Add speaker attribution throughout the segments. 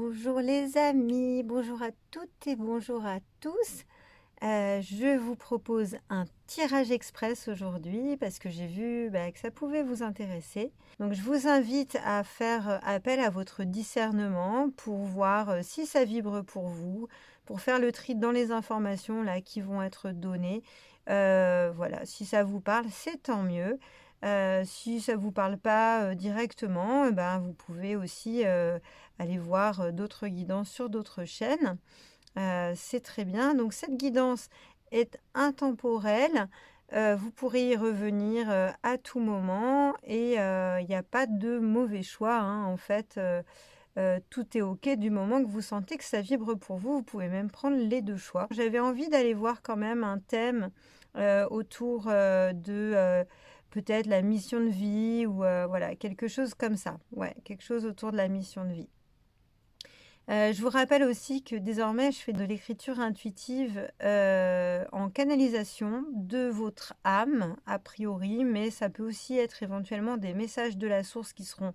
Speaker 1: Bonjour les amis, bonjour à toutes et bonjour à tous. Je vous propose un tirage express aujourd'hui parce que j'ai vu que ça pouvait vous intéresser. Donc je vous invite à faire appel à votre discernement pour voir si ça vibre pour vous, pour faire le tri dans les informations là qui vont être données. Voilà, si ça vous parle, c'est tant mieux. Si ça vous parle pas directement, vous pouvez aussi aller voir d'autres guidances sur d'autres chaînes. C'est très bien. Donc cette guidance est intemporelle. Vous pourrez y revenir à tout moment et il n'y a pas de mauvais choix, hein. En fait, tout est OK du moment que vous sentez que ça vibre pour vous. Vous pouvez même prendre les 2 choix. J'avais envie d'aller voir quand même un thème autour de peut-être la mission de vie ou voilà, quelque chose comme ça. Ouais, quelque chose autour de la mission de vie. Je vous rappelle aussi que désormais, je fais de l'écriture intuitive en canalisation de votre âme, a priori, mais ça peut aussi être éventuellement des messages de la source qui seront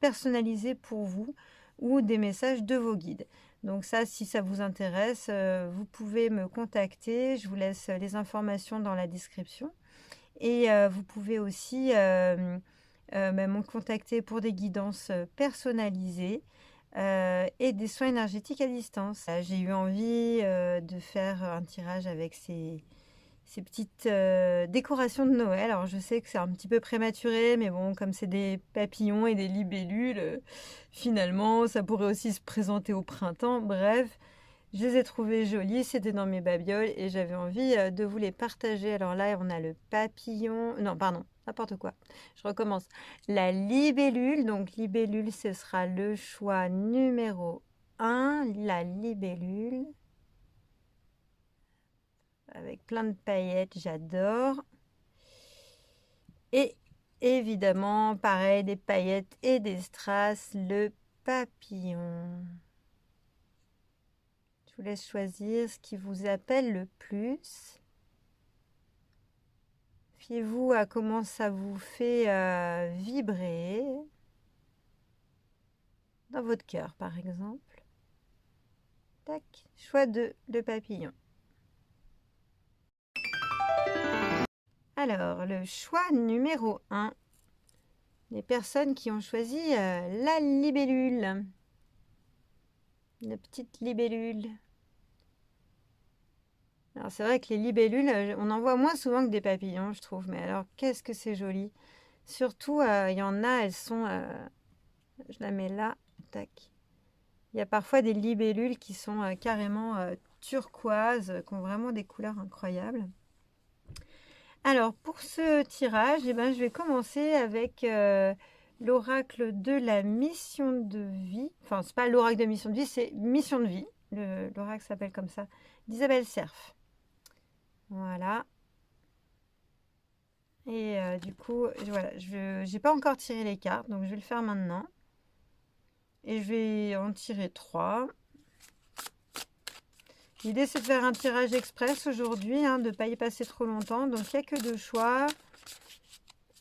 Speaker 1: personnalisés pour vous ou des messages de vos guides. Donc ça, si ça vous intéresse, vous pouvez me contacter. Je vous laisse les informations dans la description. Et vous pouvez aussi me contacter pour des guidances personnalisées et des soins énergétiques à distance. J'ai eu envie de faire un tirage avec ces petites décorations de Noël. Alors je sais que c'est un petit peu prématuré, mais bon, comme c'est des papillons et des libellules, finalement, ça pourrait aussi se présenter au printemps. Bref, je les ai trouvées jolies, c'était dans mes babioles et j'avais envie de vous les partager. Alors là, on a le papillon... Non, pardon, n'importe quoi. Je recommence. La libellule, donc libellule, ce sera le choix numéro 1. La libellule. Avec plein de paillettes, j'adore. Et évidemment, pareil, des paillettes et des strass, le papillon. Je vous laisse choisir ce qui vous appelle le plus. Fiez-vous à comment ça vous fait vibrer dans votre cœur, par exemple. Tac, choix de le papillon. Alors, le choix numéro 1, les personnes qui ont choisi la libellule. La petite libellule. Alors c'est vrai que les libellules, on en voit moins souvent que des papillons, je trouve. Mais alors, qu'est-ce que c'est joli. Surtout, il y en a, elles sont... je la mets là, tac. Il y a parfois des libellules qui sont carrément turquoises, qui ont vraiment des couleurs incroyables. Alors, pour ce tirage, je vais commencer avec l'oracle de la mission de vie. Enfin, c'est pas l'oracle de mission de vie, c'est mission de vie. L'oracle s'appelle comme ça, d'Isabelle Cerf. Voilà. Et du coup, voilà, je n'ai pas encore tiré les cartes, donc je vais le faire maintenant. Et je vais en tirer 3. L'idée, c'est de faire un tirage express aujourd'hui, hein, de ne pas y passer trop longtemps. Donc, il n'y a que 2 choix.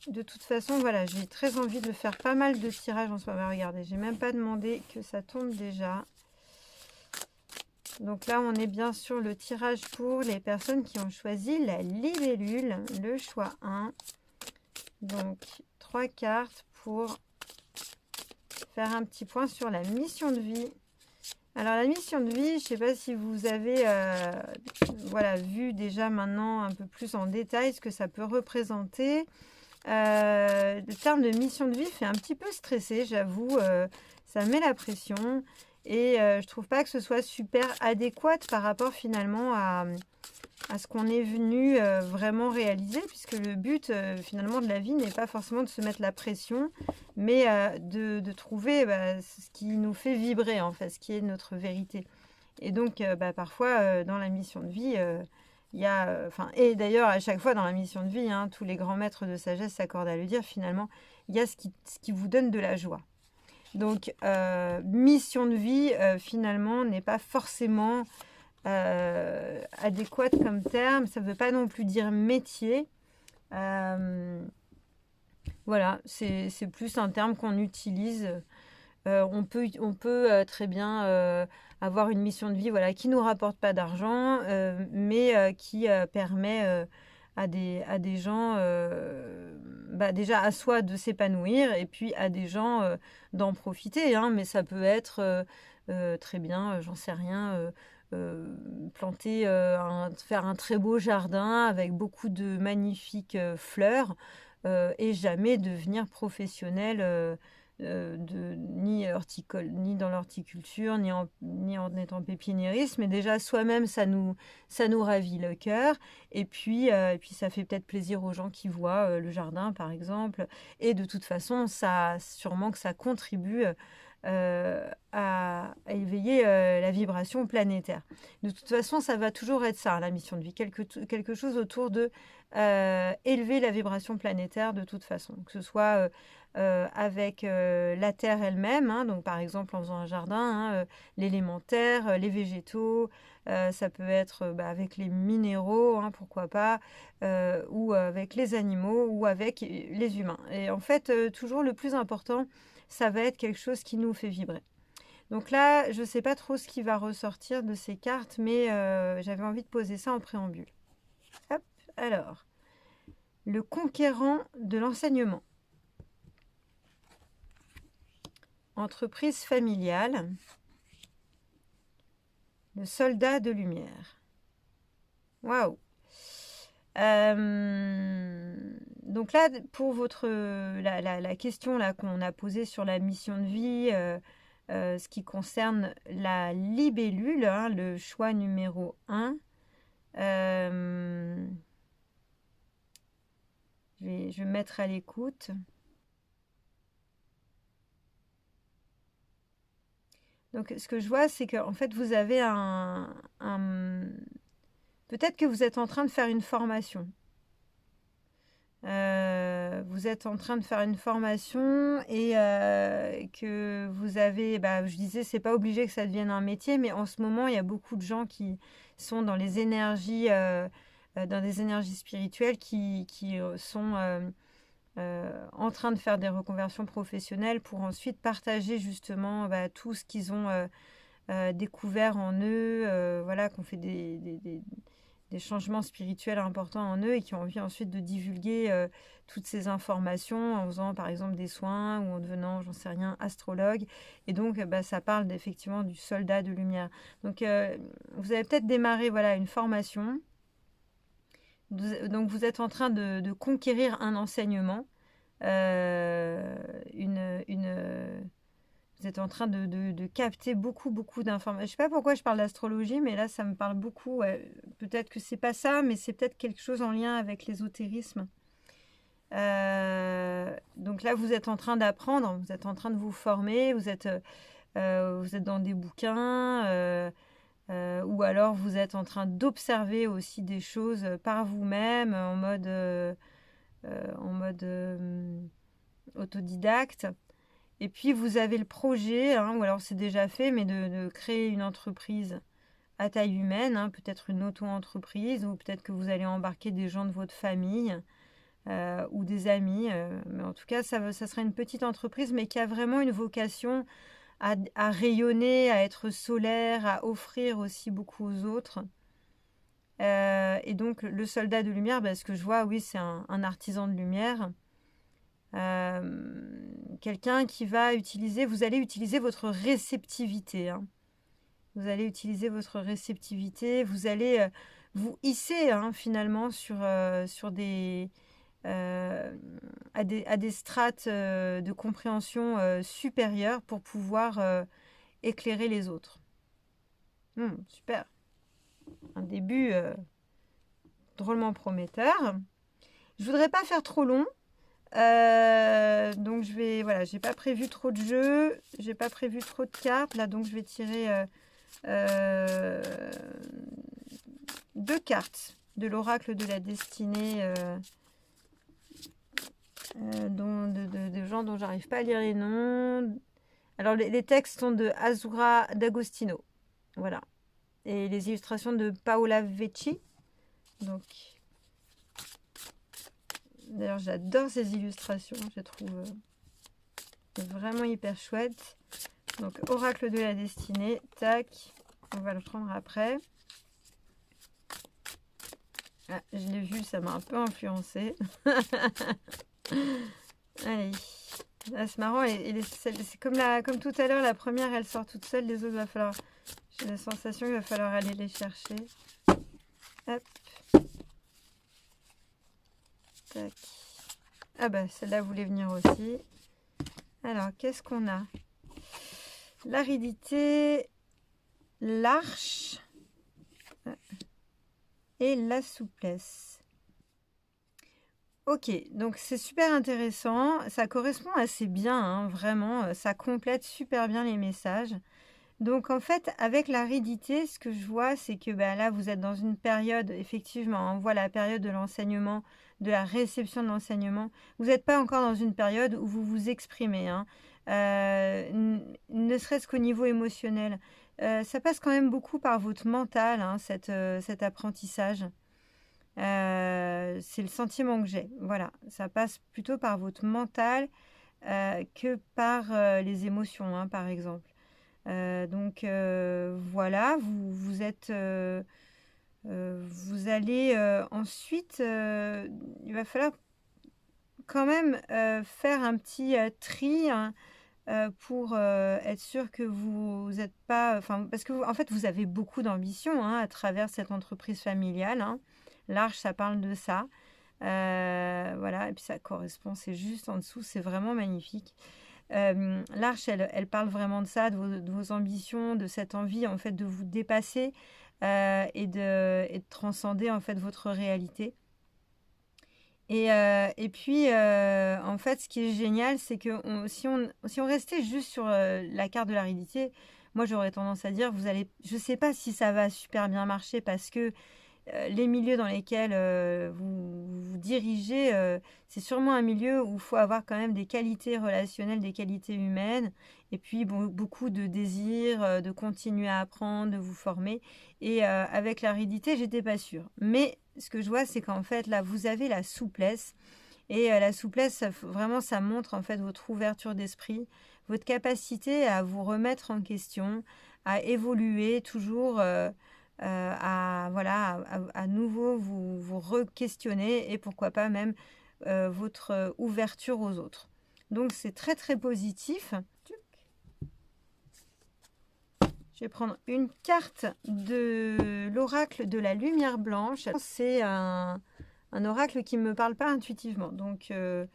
Speaker 1: De toute façon, voilà, j'ai très envie de faire pas mal de tirages en ce moment. Regardez, j'ai même pas demandé que ça tombe déjà. Donc là, on est bien sur le tirage pour les personnes qui ont choisi la libellule, le choix 1. Donc, 3 cartes pour faire un petit point sur la mission de vie. Alors, la mission de vie, je ne sais pas si vous avez voilà, vu déjà maintenant un peu plus en détail ce que ça peut représenter. Le terme de mission de vie fait un petit peu stresser, j'avoue. Ça met la pression. Et je trouve pas que ce soit super adéquat par rapport finalement à ce qu'on est venu vraiment réaliser, puisque le but finalement de la vie n'est pas forcément de se mettre la pression, mais de trouver ce qui nous fait vibrer, en fait, ce qui est notre vérité. Et donc parfois dans la mission de vie, il y a, et d'ailleurs à chaque fois dans la mission de vie, hein, tous les grands maîtres de sagesse s'accordent à le dire, finalement, il y a ce qui vous donne de la joie. Donc, mission de vie, finalement, n'est pas forcément adéquate comme terme. Ça ne veut pas non plus dire métier. Voilà, c'est plus un terme qu'on utilise On peut très bien avoir une mission de vie, voilà, qui nous rapporte pas d'argent, mais qui permet à des gens, déjà à soi de s'épanouir et puis à des gens d'en profiter, hein. Mais ça peut être très bien, j'en sais rien, planter, faire un très beau jardin avec beaucoup de magnifiques fleurs, et jamais devenir professionnel, ni dans l'horticulture, ni en étant pépiniériste, mais déjà soi-même, ça nous ravit le cœur. Et puis ça fait peut-être plaisir aux gens qui voient le jardin, par exemple. Et de toute façon, sûrement que ça contribue à éveiller la vibration planétaire. De toute façon, ça va toujours être ça, la mission de vie, quelque chose autour de élever la vibration planétaire de toute façon, que ce soit avec la terre elle-même, hein, donc par exemple en faisant un jardin, hein, l'élémentaire, les végétaux, ça peut être avec les minéraux, hein, pourquoi pas, ou avec les animaux, ou avec les humains. Et en fait, toujours le plus important, ça va être quelque chose qui nous fait vibrer. Donc là, je ne sais pas trop ce qui va ressortir de ces cartes, mais j'avais envie de poser ça en préambule. Hop, alors, le conquérant de l'enseignement. Entreprise familiale. Le soldat de lumière. Waouh! Donc là, pour la question là qu'on a posée sur la mission de vie, ce qui concerne la libellule, hein, le choix numéro 1, je vais me mettre à l'écoute. Donc, ce que je vois, c'est qu'en fait, vous avez peut-être que vous êtes en train de faire une formation. Vous êtes en train de faire une formation et que vous avez, je disais, c'est pas obligé que ça devienne un métier, mais en ce moment, il y a beaucoup de gens qui sont dans les énergies, dans des énergies spirituelles qui sont en train de faire des reconversions professionnelles pour ensuite partager justement tout ce qu'ils ont découvert en eux, voilà, qu'on fait des changements spirituels importants en eux et qui ont envie ensuite de divulguer toutes ces informations en faisant par exemple des soins ou en devenant, j'en sais rien, astrologue. Et donc ça parle effectivement du soldat de lumière. Donc vous avez peut-être démarré voilà, une formation. Donc vous êtes en train de conquérir un enseignement, vous êtes en train de capter beaucoup d'informations. Je ne sais pas pourquoi je parle d'astrologie, mais là ça me parle beaucoup. Ouais. Peut-être que c'est pas ça, mais c'est peut-être quelque chose en lien avec l'ésotérisme. Donc là vous êtes en train d'apprendre, vous êtes en train de vous former, vous êtes dans des bouquins. Ou alors vous êtes en train d'observer aussi des choses par vous-même en mode autodidacte. Et puis vous avez le projet, hein, ou alors c'est déjà fait, mais de créer une entreprise à taille humaine, hein, peut-être une auto-entreprise, ou peut-être que vous allez embarquer des gens de votre famille ou des amis. Mais en tout cas, ça sera une petite entreprise, mais qui a vraiment une vocation à rayonner, à être solaire, à offrir aussi beaucoup aux autres. Et donc le soldat de lumière, ce que je vois, oui, c'est un artisan de lumière. Quelqu'un qui va utiliser, vous allez utiliser votre réceptivité. Hein. Vous allez utiliser votre réceptivité, vous allez vous hisser finalement sur des... à des strates de compréhension supérieures pour pouvoir éclairer les autres. Super. Un début drôlement prometteur. Je voudrais pas faire trop long. Donc voilà, j'ai pas prévu trop de jeux, j'ai pas prévu trop de cartes là, donc je vais tirer 2 cartes de l'oracle de la destinée de gens dont j'arrive pas à lire les noms. Alors les textes sont de Azura D'Agostino, voilà, et les illustrations de Paola Vecchi. Donc d'ailleurs, j'adore ces illustrations, je les trouve C'est vraiment hyper chouette. Donc, oracle de la destinée. Tac. On va le prendre après. Ah, je l'ai vu, ça m'a un peu influencé. Allez. Ah, c'est marrant. C'est comme tout à l'heure, la première, elle sort toute seule. Les autres, va falloir... J'ai la sensation qu'il va falloir aller les chercher. Hop. Tac. Ah bah, celle-là voulait venir aussi. Alors, qu'est-ce qu'on a? L'aridité, l'arche et la souplesse. Ok, donc c'est super intéressant. Ça correspond assez bien, hein, vraiment. Ça complète super bien les messages. Donc en fait, avec l'aridité, ce que je vois, c'est que bah, là, vous êtes dans une période, effectivement, on voit la période de l'enseignement, de la réception de l'enseignement. Vous n'êtes pas encore dans une période où vous vous exprimez, hein. Ne serait-ce qu'au niveau émotionnel. Ça passe quand même beaucoup par votre mental, hein, cet apprentissage. C'est le sentiment que j'ai. Voilà, ça passe plutôt par votre mental que par les émotions, hein, par exemple. Donc voilà, vous allez ensuite, il va falloir quand même faire un petit tri, hein, pour être sûr que vous n'êtes pas, enfin, parce que en fait, vous avez beaucoup d'ambition, hein, à travers cette entreprise familiale, hein. L'arche, ça parle de ça. Voilà, et puis ça correspond, c'est juste en dessous, c'est vraiment magnifique. L'arche, elle parle vraiment de ça, de vos ambitions, de cette envie en fait de vous dépasser et de transcender en fait votre réalité. Et puis, en fait, ce qui est génial, c'est que si on restait juste sur la carte de l'aridité, moi j'aurais tendance à dire, je ne sais pas si ça va super bien marcher parce que les milieux dans lesquels vous dirigez, c'est sûrement un milieu où il faut avoir quand même des qualités relationnelles, des qualités humaines, et puis bon, beaucoup de désir de continuer à apprendre, de vous former. Et avec l'aridité, j'étais pas sûre. Mais ce que je vois, c'est qu'en fait, là, vous avez la souplesse. Et la souplesse, vraiment, ça montre en fait votre ouverture d'esprit, votre capacité à vous remettre en question, à évoluer toujours. Voilà, à nouveau vous re-questionner et pourquoi pas même votre ouverture aux autres. Donc c'est très très positif. Je vais prendre une carte de l'oracle de la lumière blanche. C'est un oracle qui ne me parle pas intuitivement. Donc je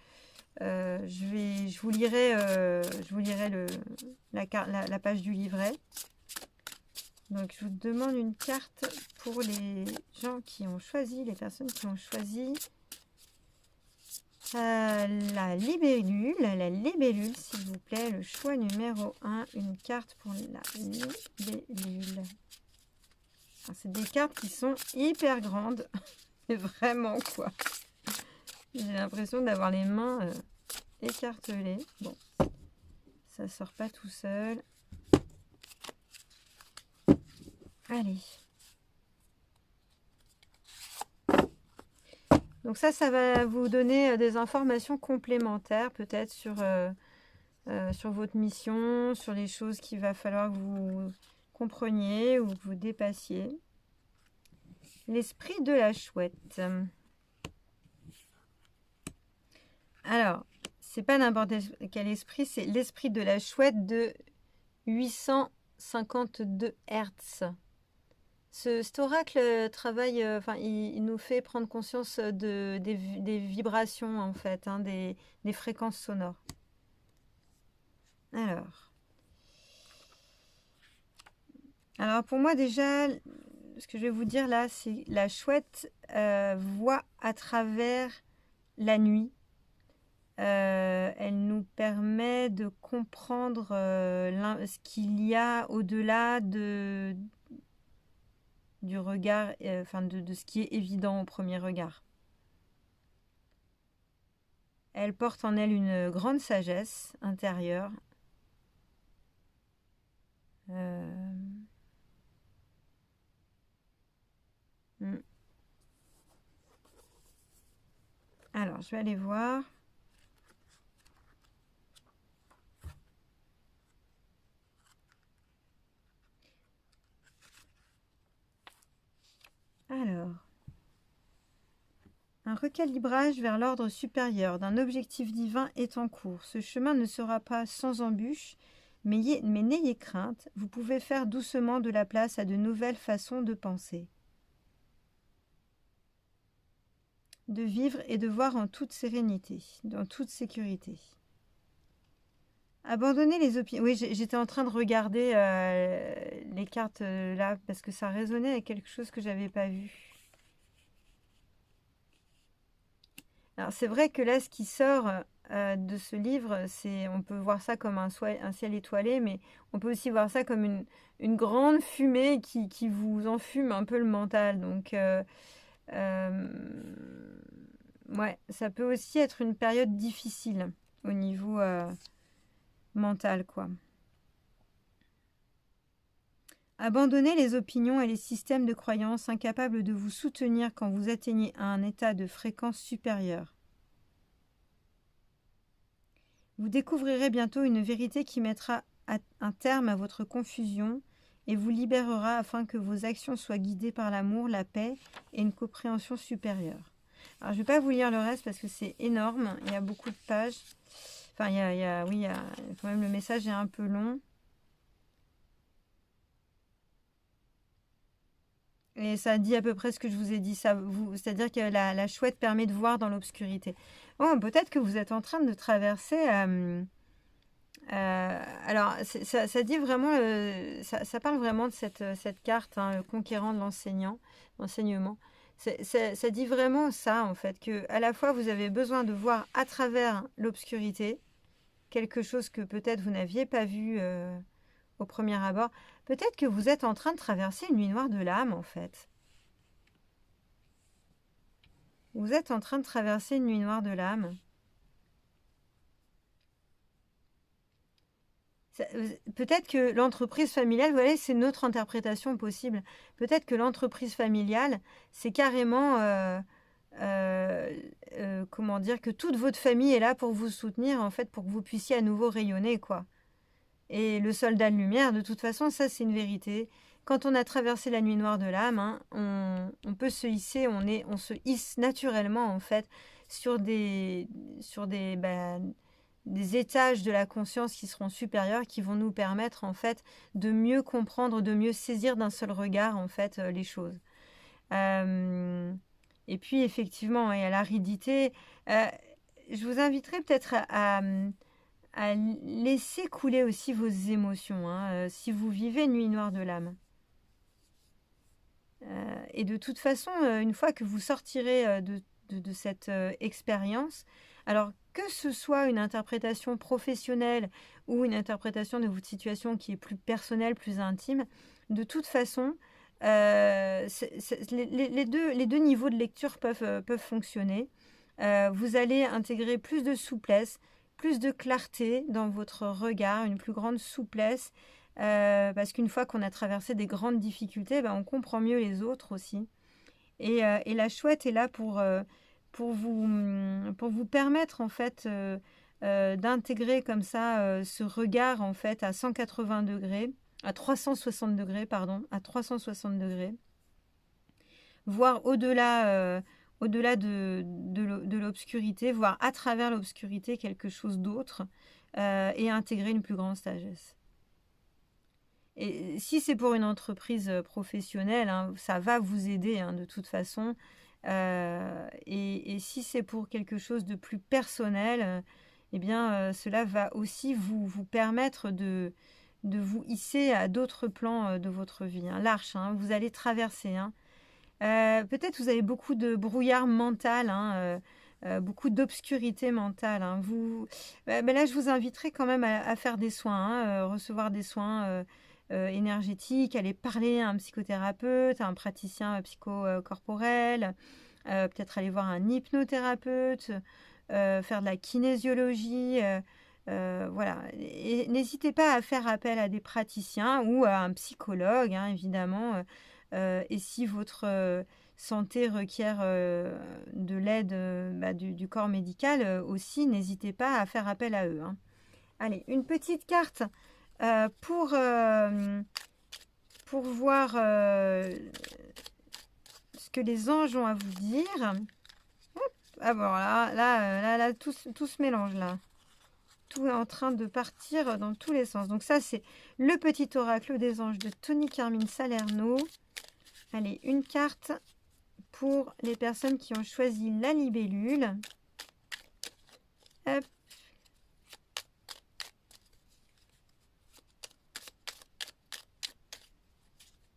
Speaker 1: vous lirai la page du livret. Donc, je vous demande une carte pour les gens qui ont choisi, les personnes qui ont choisi la libellule, s'il vous plaît, le choix numéro 1, une carte pour la libellule. C'est des cartes qui sont hyper grandes, mais vraiment quoi. J'ai l'impression d'avoir les mains écartelées. Bon, ça sort pas tout seul. Allez. Donc ça va vous donner des informations complémentaires peut-être sur votre mission, sur les choses qu'il va falloir que vous compreniez ou que vous dépassiez. L'esprit de la chouette. Alors, c'est pas n'importe quel esprit, c'est l'esprit de la chouette de 852 Hz. Cet oracle travaille, il nous fait prendre conscience des vibrations en fait, hein, des fréquences sonores. Alors pour moi déjà, ce que je vais vous dire là, c'est la chouette voit à travers la nuit. Elle nous permet de comprendre ce qu'il y a au-delà du regard, de ce qui est évident au premier regard. Elle porte en elle une grande sagesse intérieure. Alors, je vais aller voir. recalibrage vers l'ordre supérieur d'un objectif divin est en cours. Ce chemin ne sera pas sans embûches, mais n'ayez crainte, vous pouvez faire doucement de la place à de nouvelles façons de penser, de vivre et de voir en toute sérénité, en toute sécurité. Abandonner les opinions. Oui, j'étais en train de regarder les cartes là, parce que ça résonnait avec quelque chose que j'avais pas vu. Alors c'est vrai que là, ce qui sort de ce livre, on peut voir ça comme un ciel étoilé, mais on peut aussi voir ça comme une grande fumée qui vous enfume un peu le mental. Donc, ouais, ça peut aussi être une période difficile au niveau mental, quoi. Abandonnez les opinions et les systèmes de croyances incapables de vous soutenir quand vous atteignez un état de fréquence supérieure. Vous découvrirez bientôt une vérité qui mettra un terme à votre confusion et vous libérera afin que vos actions soient guidées par l'amour, la paix et une compréhension supérieure. Alors, je ne vais pas vous lire le reste parce que c'est énorme, il y a beaucoup de pages. Enfin, quand même, le message est un peu long. Et ça dit à peu près ce que je vous ai dit. C'est-à-dire que la chouette permet de voir dans l'obscurité. Oh, peut-être que vous êtes en train de traverser... alors, ça dit vraiment... ça parle vraiment de cette carte, hein, le conquérant de l'enseignement. Ça dit vraiment ça, en fait, que à la fois, vous avez besoin de voir à travers l'obscurité, quelque chose que peut-être vous n'aviez pas vu au premier abord. Peut-être que vous êtes en train de traverser une nuit noire de l'âme, en fait. Vous êtes en train de traverser une nuit noire de l'âme. Peut-être que l'entreprise familiale, voilà, c'est notre interprétation possible. Peut-être que l'entreprise familiale, c'est carrément, comment dire, que toute votre famille est là pour vous soutenir, en fait, pour que vous puissiez à nouveau rayonner, quoi. Et le soldat de lumière, de toute façon, ça c'est une vérité. Quand on a traversé la nuit noire de l'âme, hein, on peut se hisser, on se hisse naturellement en fait sur des étages de la conscience qui seront supérieurs, qui vont nous permettre en fait de mieux comprendre, de mieux saisir d'un seul regard en fait les choses. Et puis effectivement, il y a l'aridité. Je vous inviterai peut-être à laisser couler aussi vos émotions, hein, si vous vivez une nuit noire de l'âme. Et de toute façon, une fois que vous sortirez de cette expérience, alors que ce soit une interprétation professionnelle ou une interprétation de votre situation qui est plus personnelle, plus intime, de toute façon, les deux niveaux de lecture peuvent fonctionner. Vous allez intégrer plus de souplesse, plus de clarté dans votre regard, une plus grande souplesse, parce qu'une fois qu'on a traversé des grandes difficultés, on comprend mieux les autres aussi. Et la chouette est là pour vous permettre en fait d'intégrer comme ça ce regard en fait à 180 degrés, à 360 degrés, pardon, à 360 degrés, voir au-delà de l'obscurité, voir à travers l'obscurité quelque chose d'autre et intégrer une plus grande sagesse. Et si c'est pour une entreprise professionnelle, hein, ça va vous aider hein, de toute façon. Et si c'est pour quelque chose de plus personnel, eh bien, cela va aussi vous permettre de vous hisser à d'autres plans de votre vie. Hein. L'arche, hein, vous allez traverser. Hein. Peut-être vous avez beaucoup de brouillard mental, hein, beaucoup d'obscurité mentale. Hein. Là, je vous inviterai quand même à faire des soins, hein, recevoir des soins énergétiques, aller parler à un psychothérapeute, à un praticien psychocorporel, peut-être aller voir un hypnothérapeute, faire de la kinésiologie. Voilà. Et n'hésitez pas à faire appel à des praticiens ou à un psychologue, hein, évidemment. Et si votre santé requiert de l'aide du corps médical aussi, n'hésitez pas à faire appel à eux. Hein. Allez, une petite carte pour voir ce que les anges ont à vous dire. Hop. Ah bon, là, tout se mélange là. Tout est en train de partir dans tous les sens. Donc ça, c'est le petit oracle des anges de Tony Carmine Salerno. Allez, une carte pour les personnes qui ont choisi la libellule. Hop.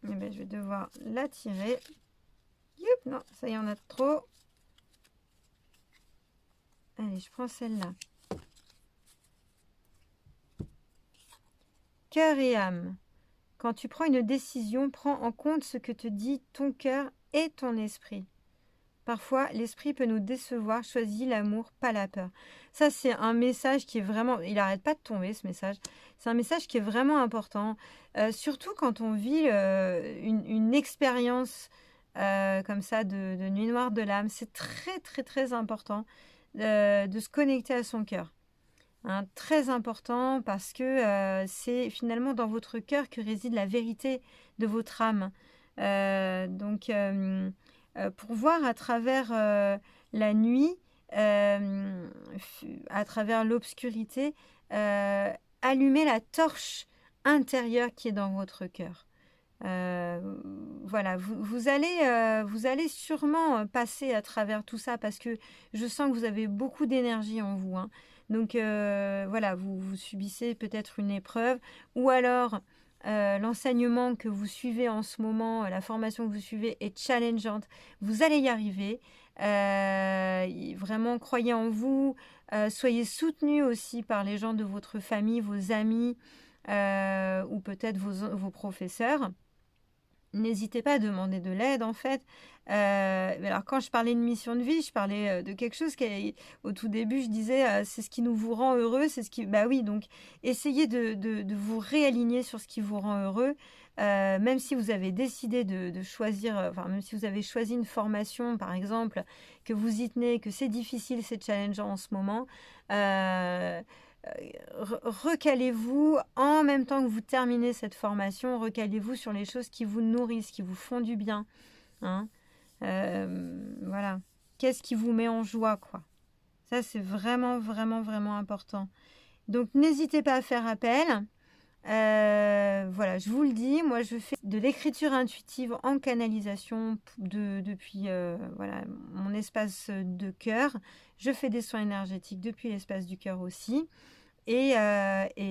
Speaker 1: Eh ben, je vais devoir la tirer. Youp, non, ça y en a trop. Allez, je prends celle-là. Cœur et âme. Quand tu prends une décision, prends en compte ce que te dit ton cœur et ton esprit. Parfois, l'esprit peut nous décevoir. Choisis l'amour, pas la peur. Ça, c'est un message qui est vraiment... Il n'arrête pas de tomber, ce message. C'est un message qui est vraiment important. Surtout quand on vit une expérience comme ça de nuit noire de l'âme. C'est très, très, très important de se connecter à son cœur. Hein, très important parce que c'est finalement dans votre cœur que réside la vérité de votre âme. Pour voir à travers la nuit, à travers l'obscurité, allumer la torche intérieure qui est dans votre cœur. Voilà, vous allez sûrement passer à travers tout ça parce que je sens que vous avez beaucoup d'énergie en vous. Hein. Donc voilà, vous subissez peut-être une épreuve ou alors l'enseignement que vous suivez en ce moment, la formation que vous suivez est challengeante. Vous allez y arriver. Vraiment, croyez en vous. Soyez soutenus aussi par les gens de votre famille, vos amis ou peut-être vos professeurs. N'hésitez pas à demander de l'aide en fait. Alors quand je parlais de mission de vie, je parlais de quelque chose au tout début, je disais c'est ce qui vous rend heureux, c'est ce qui... Bah oui, donc essayez de vous réaligner sur ce qui vous rend heureux. Même si vous avez décidé de choisir, enfin même si vous avez choisi une formation par exemple, que vous y tenez, que c'est difficile, c'est challengeant en ce moment, recalez-vous en même temps que vous terminez cette formation, recalez-vous sur les choses qui vous nourrissent, qui vous font du bien. Hein. Voilà. Qu'est-ce qui vous met en joie, quoi. Ça, c'est vraiment, vraiment, vraiment important. Donc, n'hésitez pas à faire appel. Voilà, je vous le dis, moi, je fais de l'écriture intuitive en canalisation depuis voilà, mon espace de cœur. Je fais des soins énergétiques depuis l'espace du cœur aussi. Et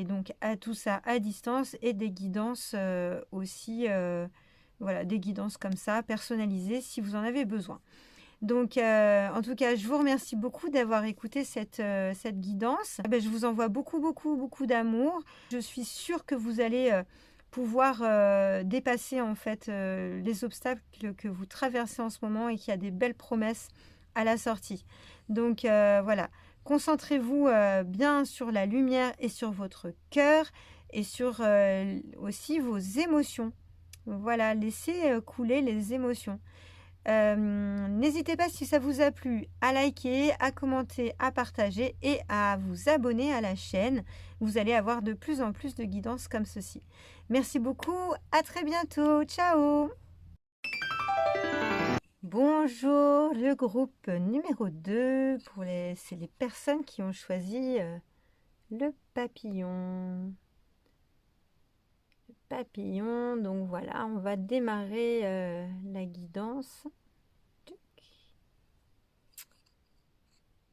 Speaker 1: donc, à tout ça à distance et des guidances aussi, voilà, des guidances comme ça, personnalisées si vous en avez besoin. Donc, en tout cas, je vous remercie beaucoup d'avoir écouté cette guidance. Je vous envoie beaucoup, beaucoup, beaucoup d'amour. Je suis sûre que vous allez pouvoir dépasser en fait les obstacles que vous traversez en ce moment et qu'il y a des belles promesses à la sortie. Donc, voilà. Concentrez-vous bien sur la lumière et sur votre cœur et sur aussi vos émotions. Voilà, laissez couler les émotions. N'hésitez pas si ça vous a plu à liker, à commenter, à partager et à vous abonner à la chaîne. Vous allez avoir de plus en plus de guidances comme ceci. Merci beaucoup, à très bientôt, ciao! Bonjour, le groupe numéro 2, c'est les personnes qui ont choisi le papillon. Le papillon, donc voilà, on va démarrer la guidance.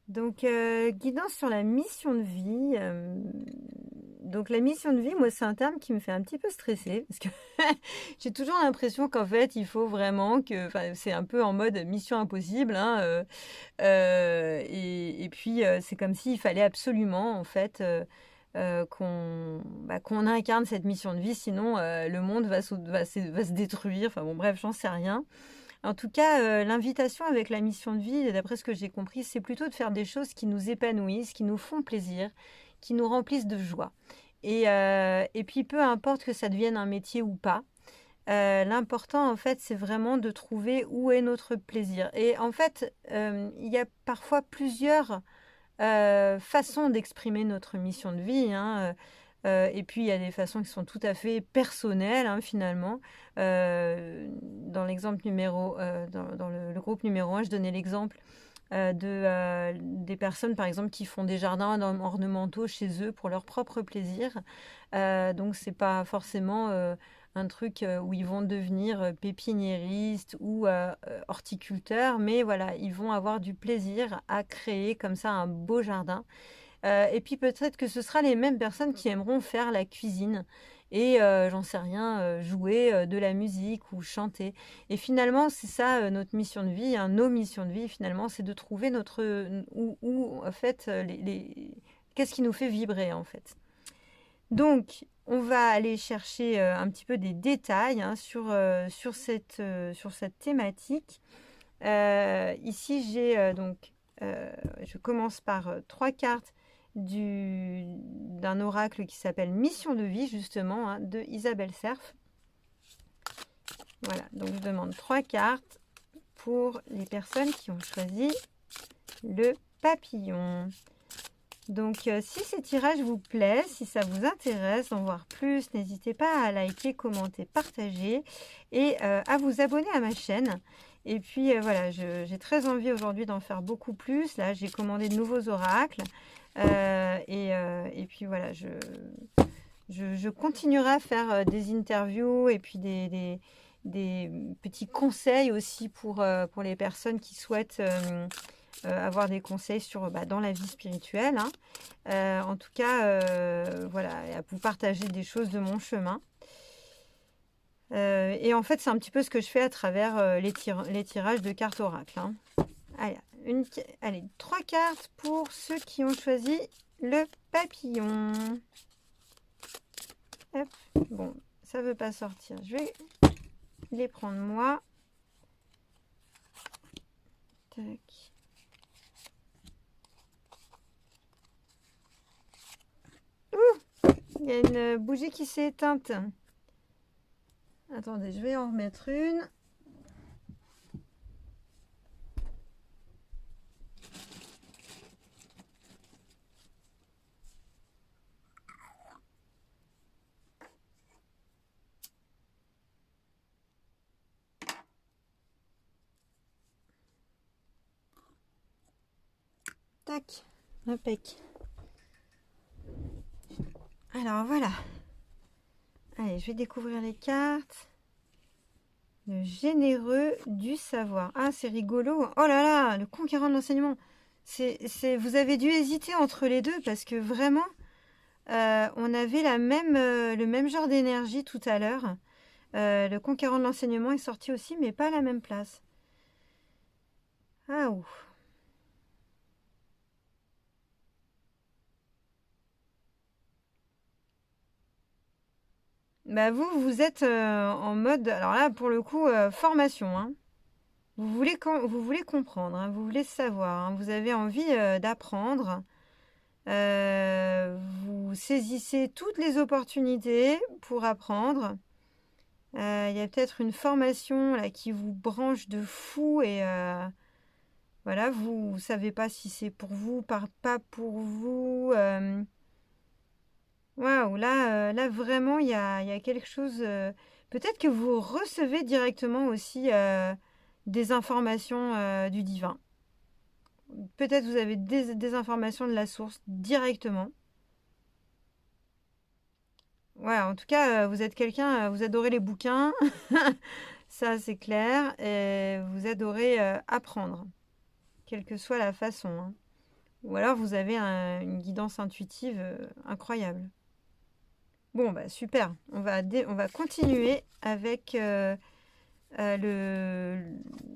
Speaker 1: Donc, guidance sur la mission de vie. Donc, la mission de vie, moi, c'est un terme qui me fait un petit peu stresser parce que j'ai toujours l'impression qu'en fait, il faut vraiment que... Enfin, c'est un peu en mode mission impossible. Hein, et puis, c'est comme s'il fallait absolument, en fait, qu'on incarne cette mission de vie. Sinon, le monde va se détruire. Enfin, bon, bref, j'en sais rien. En tout cas, l'invitation avec la mission de vie, d'après ce que j'ai compris, c'est plutôt de faire des choses qui nous épanouissent, qui nous font plaisir, qui nous remplissent de joie. Et puis, peu importe que ça devienne un métier ou pas, l'important, en fait, c'est vraiment de trouver où est notre plaisir. Et en fait, il y a parfois plusieurs façons d'exprimer notre mission de vie. Hein. Et puis, il y a des façons qui sont tout à fait personnelles, hein, finalement. Dans l'exemple dans le groupe numéro 1, je donnais l'exemple des personnes, par exemple, qui font des jardins ornementaux chez eux pour leur propre plaisir. Donc, c'est pas forcément un truc où ils vont devenir pépiniéristes ou horticulteurs, mais voilà, ils vont avoir du plaisir à créer comme ça un beau jardin. Et puis peut-être que ce sera les mêmes personnes qui aimeront faire la cuisine et j'en sais rien, jouer de la musique ou chanter. Et finalement, c'est ça notre mission de vie, hein, nos missions de vie, finalement, c'est de trouver notre où en fait qu'est-ce qui nous fait vibrer en fait. Donc, on va aller chercher un petit peu des détails hein, sur cette thématique. Ici, j'ai je commence par 3 cartes d'un oracle qui s'appelle Mission de vie, justement, hein, de Isabelle Serf. Voilà, donc je demande 3 cartes pour les personnes qui ont choisi le papillon. Donc, si ces tirages vous plaisent, si ça vous intéresse d'en voir plus, n'hésitez pas à liker, commenter, partager et à vous abonner à ma chaîne. Et puis, voilà, j'ai très envie aujourd'hui d'en faire beaucoup plus. Là, j'ai commandé de nouveaux oracles. Et puis, voilà, je continuerai à faire des interviews et puis des petits conseils aussi pour les personnes qui souhaitent... avoir des conseils sur dans la vie spirituelle hein. En tout cas voilà, à vous partager des choses de mon chemin et en fait c'est un petit peu ce que je fais à travers les tirages de cartes oracle hein. Allez, 3 cartes pour ceux qui ont choisi le papillon. Hop. Bon, ça veut pas sortir, je vais les prendre moi. Tac. Il y a une bougie qui s'est éteinte. Attendez, je vais en remettre une. Tac, impec. Alors voilà. Allez, je vais découvrir les cartes. Le généreux du savoir. Ah, c'est rigolo. Oh là là, le conquérant de l'enseignement. Vous avez dû hésiter entre les deux parce que vraiment, on avait le même genre d'énergie tout à l'heure. Le conquérant de l'enseignement est sorti aussi, mais pas à la même place. Ah ouf. Bah vous êtes en mode, alors là pour le coup, formation. Hein. Vous voulez comprendre, hein, vous voulez savoir, hein, vous avez envie d'apprendre. Vous saisissez toutes les opportunités pour apprendre. Il y a peut-être une formation là, qui vous branche de fou et voilà, vous ne savez pas si c'est pour vous, pas pour vous. Waouh, là vraiment, il y a quelque chose. Peut-être que vous recevez directement aussi des informations du divin. Peut-être vous avez des informations de la source directement. Ouais, en tout cas, vous êtes quelqu'un, vous adorez les bouquins, ça c'est clair, et vous adorez apprendre, quelle que soit la façon. Hein. Ou alors vous avez une guidance intuitive incroyable. Bon, bah super. On va continuer avec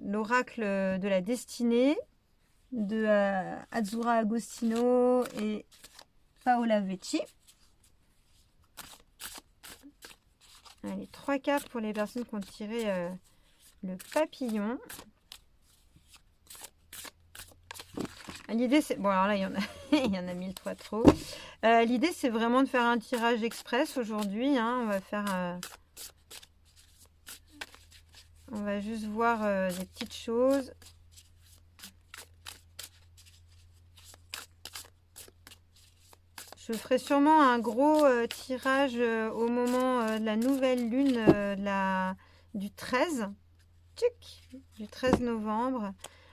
Speaker 1: l'oracle de la destinée de Azzurra Agostino et Paola Vecchi. Allez, 3 cartes pour les personnes qui ont tiré le papillon. L'idée, c'est... Bon, alors là, il y en a, il y en a 1000 fois trop. L'idée, c'est vraiment de faire un tirage express aujourd'hui. Hein. On va faire... on va juste voir des petites choses. Je ferai sûrement un gros tirage au moment de la nouvelle lune du 13. Du 13 novembre.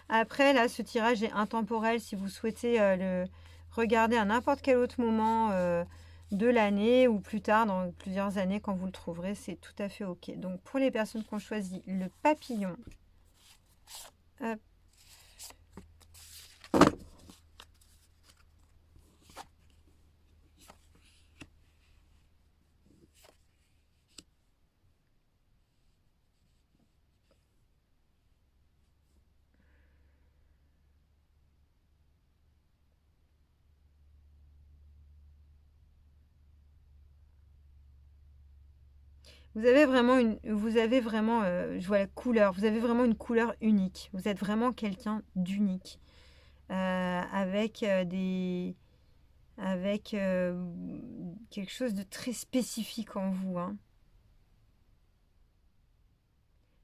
Speaker 1: Après, là, ce tirage est intemporel. Si vous souhaitez le regarder à n'importe quel autre moment de l'année ou plus tard, dans plusieurs années, quand vous le trouverez, c'est tout à fait OK. Donc, pour les personnes qui ont choisi le papillon, hop, vous avez vraiment je vois la couleur, vous avez vraiment une couleur unique. Vous êtes vraiment quelqu'un d'unique, avec quelque chose de très spécifique en vous, hein.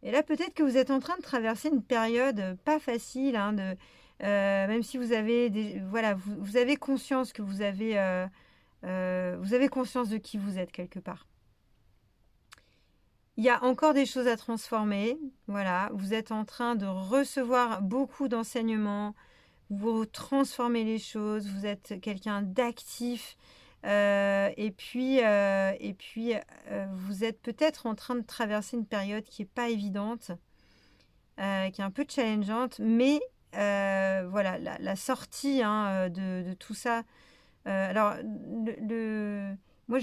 Speaker 1: Et là, peut-être que vous êtes en train de traverser une période pas facile, hein, même si vous avez voilà, vous avez conscience que vous avez conscience de qui vous êtes quelque part. Il y a encore des choses à transformer. Voilà, vous êtes en train de recevoir beaucoup d'enseignements. Vous transformez les choses. Vous êtes quelqu'un d'actif. Et puis, vous êtes peut-être en train de traverser une période qui n'est pas évidente, qui est un peu challengeante. Mais voilà, la sortie, hein, de tout ça. Alors, moi,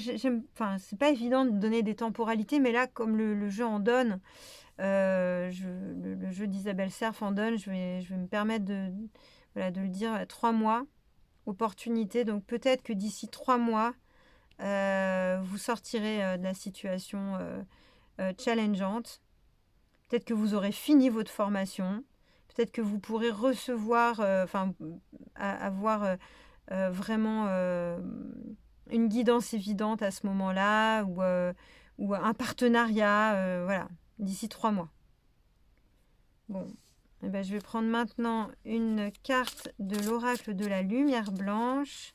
Speaker 1: enfin, c'est pas évident de donner des temporalités, mais là, comme le jeu en donne, le jeu d'Isabelle Serf en donne, je vais me permettre voilà, de le dire, 3 mois, opportunité. Donc, peut-être que d'ici 3 mois, vous sortirez de la situation challengeante. Peut-être que vous aurez fini votre formation. Peut-être que vous pourrez recevoir, enfin, avoir vraiment une guidance évidente à ce moment-là ou un partenariat, voilà, d'ici 3 mois. Bon, eh ben, je vais prendre maintenant une carte de l'oracle de la lumière blanche.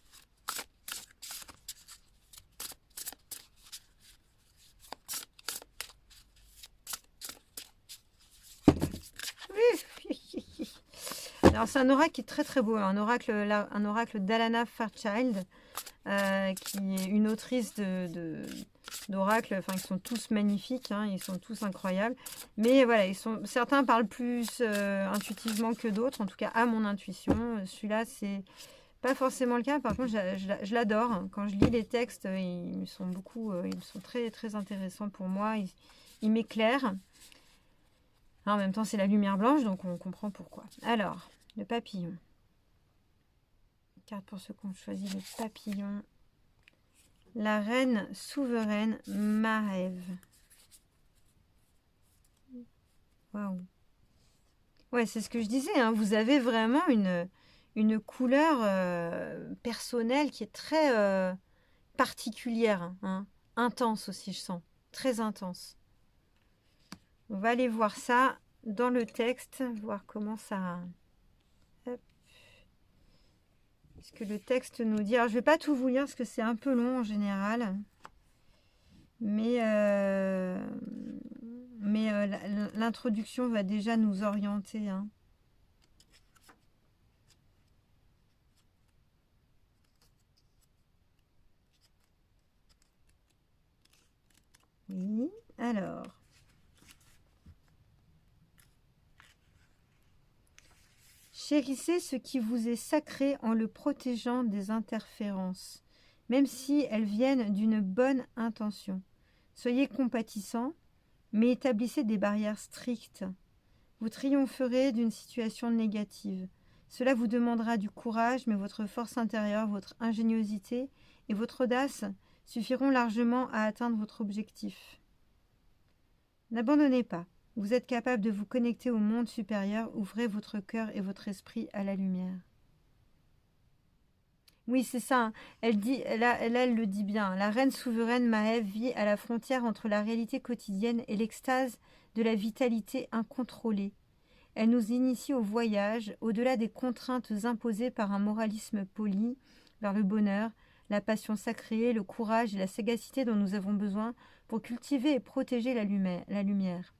Speaker 1: Alors c'est un oracle qui est très très beau, un oracle d'Alana Fairchild, qui est une autrice d'oracles, enfin ils sont tous magnifiques, hein, ils sont tous incroyables. Mais voilà, certains parlent plus intuitivement que d'autres, en tout cas à mon intuition. Celui-là, c'est pas forcément le cas. Par contre, je l'adore. Quand je lis les textes, ils me sont très très intéressants pour moi. Ils m'éclairent. En même temps, c'est la lumière blanche, donc on comprend pourquoi. Alors, le papillon. Carte pour ceux qui ont choisi le papillon. La reine souveraine Maève. Waouh. Ouais, c'est ce que je disais, hein. Vous avez vraiment une couleur personnelle qui est très particulière, hein. Intense aussi, je sens. Très intense. On va aller voir ça dans le texte, voir comment ça... Hop. Ce que le texte nous dit. Alors, je ne vais pas tout vous lire parce que c'est un peu long en général. Mais l'introduction va déjà nous orienter, hein. Oui, alors... Chérissez ce qui vous est sacré en le protégeant des interférences, même si elles viennent d'une bonne intention. Soyez compatissants, mais établissez des barrières strictes. Vous triompherez d'une situation négative. Cela vous demandera du courage, mais votre force intérieure, votre ingéniosité et votre audace suffiront largement à atteindre votre objectif. N'abandonnez pas. Vous êtes capable de vous connecter au monde supérieur. Ouvrez votre cœur et votre esprit à la lumière. Oui, c'est ça, hein. Elle le dit bien. La reine souveraine Maève vit à la frontière entre la réalité quotidienne et l'extase de la vitalité incontrôlée. Elle nous initie au voyage, au-delà des contraintes imposées par un moralisme poli, vers le bonheur, la passion sacrée, le courage et la sagacité dont nous avons besoin pour cultiver et protéger la lumière.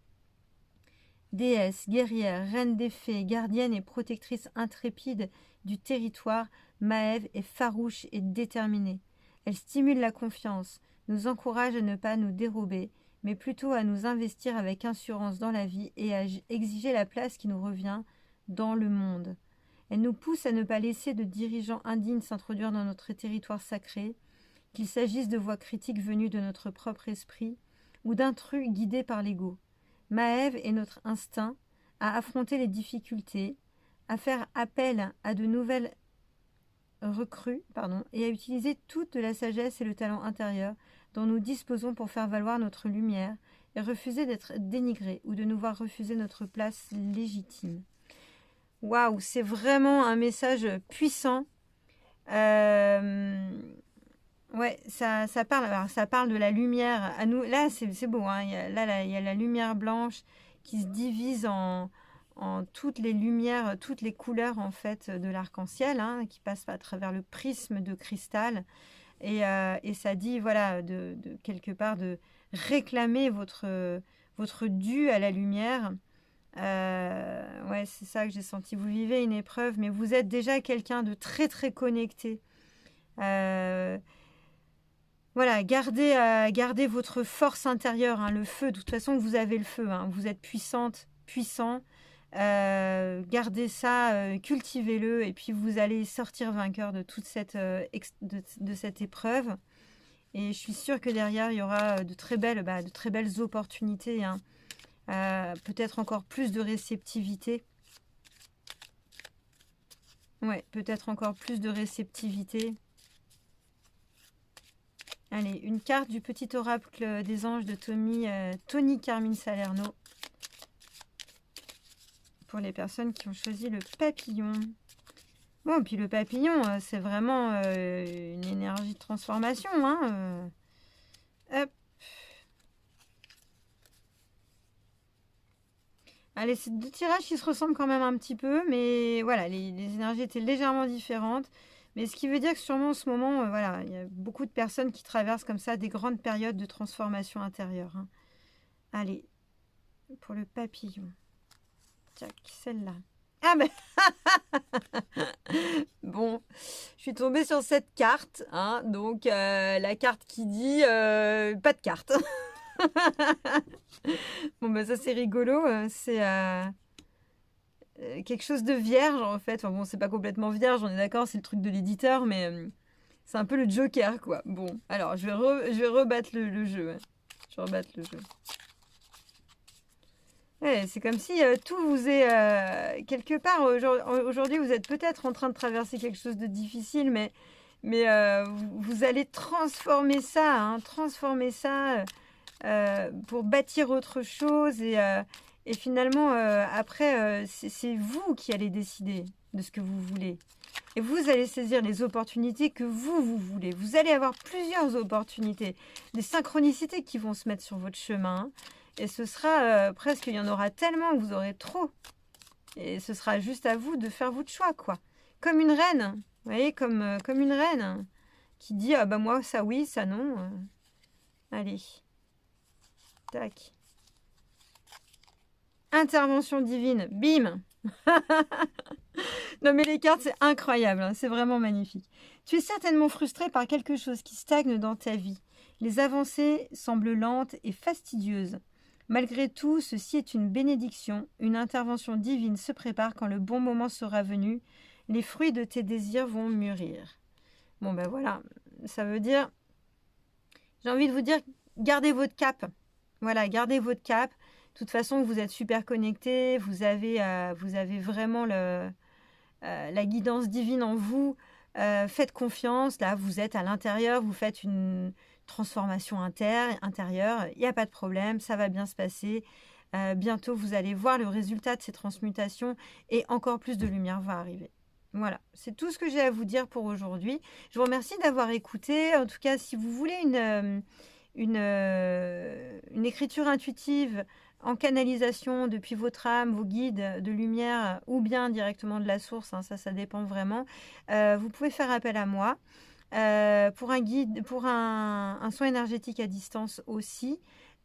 Speaker 1: Déesse, guerrière, reine des fées, gardienne et protectrice intrépide du territoire, Maëve est farouche et déterminée. Elle stimule la confiance, nous encourage à ne pas nous dérober, mais plutôt à nous investir avec assurance dans la vie et à exiger la place qui nous revient dans le monde. Elle nous pousse à ne pas laisser de dirigeants indignes s'introduire dans notre territoire sacré, qu'il s'agisse de voix critiques venues de notre propre esprit ou d'intrus guidés par l'ego. Maëve est notre instinct à affronter les difficultés, à faire appel à de nouvelles recrues, et à utiliser toute la sagesse et le talent intérieur dont nous disposons pour faire valoir notre lumière et refuser d'être dénigrés ou de nous voir refuser notre place légitime. Waouh, c'est vraiment un message puissant. Ouais, ça parle. Alors, ça parle de la lumière. À nous, là, c'est beau. Hein, il y a la lumière blanche qui se divise en toutes les lumières, toutes les couleurs en fait de l'arc-en-ciel, hein, qui passe à travers le prisme de cristal. Et ça dit, voilà, de quelque part de réclamer votre dû à la lumière. Ouais, c'est ça que j'ai senti. Vous vivez une épreuve, mais vous êtes déjà quelqu'un de très très connecté. Voilà, gardez votre force intérieure, hein, le feu. De toute façon, vous avez le feu. Hein, vous êtes puissante, puissant. Gardez ça, cultivez-le, et puis vous allez sortir vainqueur de toute cette épreuve. Et je suis sûre que derrière, il y aura de très belles opportunités. Hein. Peut-être encore plus de réceptivité. Ouais, peut-être encore plus de réceptivité. Allez, une carte du petit oracle des anges de Tony Carmine Salerno. Pour les personnes qui ont choisi le papillon. Bon, puis le papillon, c'est vraiment une énergie de transformation. Hein, hop. Allez, c'est deux tirages qui se ressemblent quand même un petit peu, mais voilà, les énergies étaient légèrement différentes. Mais ce qui veut dire que sûrement en ce moment, voilà, il y a beaucoup de personnes qui traversent comme ça des grandes périodes de transformation intérieure. Hein. Allez, pour le papillon. Tac, celle-là. Ah ben bon, je suis tombée sur cette carte, hein, donc la carte qui dit pas de carte. Bon ben ça c'est rigolo, c'est quelque chose de vierge en fait. Enfin bon, c'est pas complètement vierge, on est d'accord, c'est le truc de l'éditeur, mais c'est un peu le Joker quoi. Bon, alors je vais rebattre le jeu. Hein. Je vais rebattre le jeu. Ouais, c'est comme si tout vous est quelque part aujourd'hui vous êtes peut-être en train de traverser quelque chose de difficile, mais vous allez transformer ça, pour bâtir autre chose et finalement après c'est vous qui allez décider de ce que vous voulez et vous allez saisir les opportunités que vous voulez. Vous allez avoir plusieurs opportunités, des synchronicités qui vont se mettre sur votre chemin. Et ce sera presque, il y en aura tellement que vous aurez trop. Et ce sera juste à vous de faire votre choix, quoi. Comme une reine, vous voyez, comme une reine qui dit, ah bah moi, ça oui, ça non. Allez. Tac. Intervention divine, bim. Non mais les cartes, c'est incroyable, hein, c'est vraiment magnifique. Tu es certainement frustré par quelque chose qui stagne dans ta vie. Les avancées semblent lentes et fastidieuses. Malgré tout, ceci est une bénédiction. Une intervention divine se prépare quand le bon moment sera venu. Les fruits de tes désirs vont mûrir. Bon ben voilà, ça veut dire, j'ai envie de vous dire, gardez votre cap. Voilà, gardez votre cap. De toute façon, vous êtes super connectés, vous avez vraiment la guidance divine en vous. Faites confiance, là vous êtes à l'intérieur, vous faites une transformation intérieure, il n'y a pas de problème, ça va bien se passer. Bientôt vous allez voir le résultat de ces transmutations et encore plus de lumière va arriver. Voilà, c'est tout ce que j'ai à vous dire pour aujourd'hui. Je vous remercie d'avoir écouté. En tout cas, si vous voulez une écriture intuitive en canalisation depuis votre âme, vos guides de lumière ou bien directement de la source, hein, ça dépend vraiment, vous pouvez faire appel à moi pour un guide, pour un soin énergétique à distance aussi.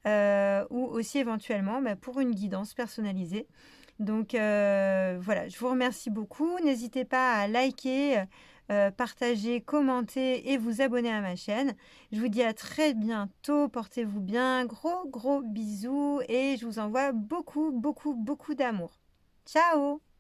Speaker 1: ou aussi éventuellement pour une guidance personnalisée. Donc voilà, je vous remercie beaucoup. N'hésitez pas à liker, partager, commenter et vous abonner à ma chaîne. Je vous dis à très bientôt. Portez-vous bien. Gros bisous et je vous envoie beaucoup d'amour. Ciao!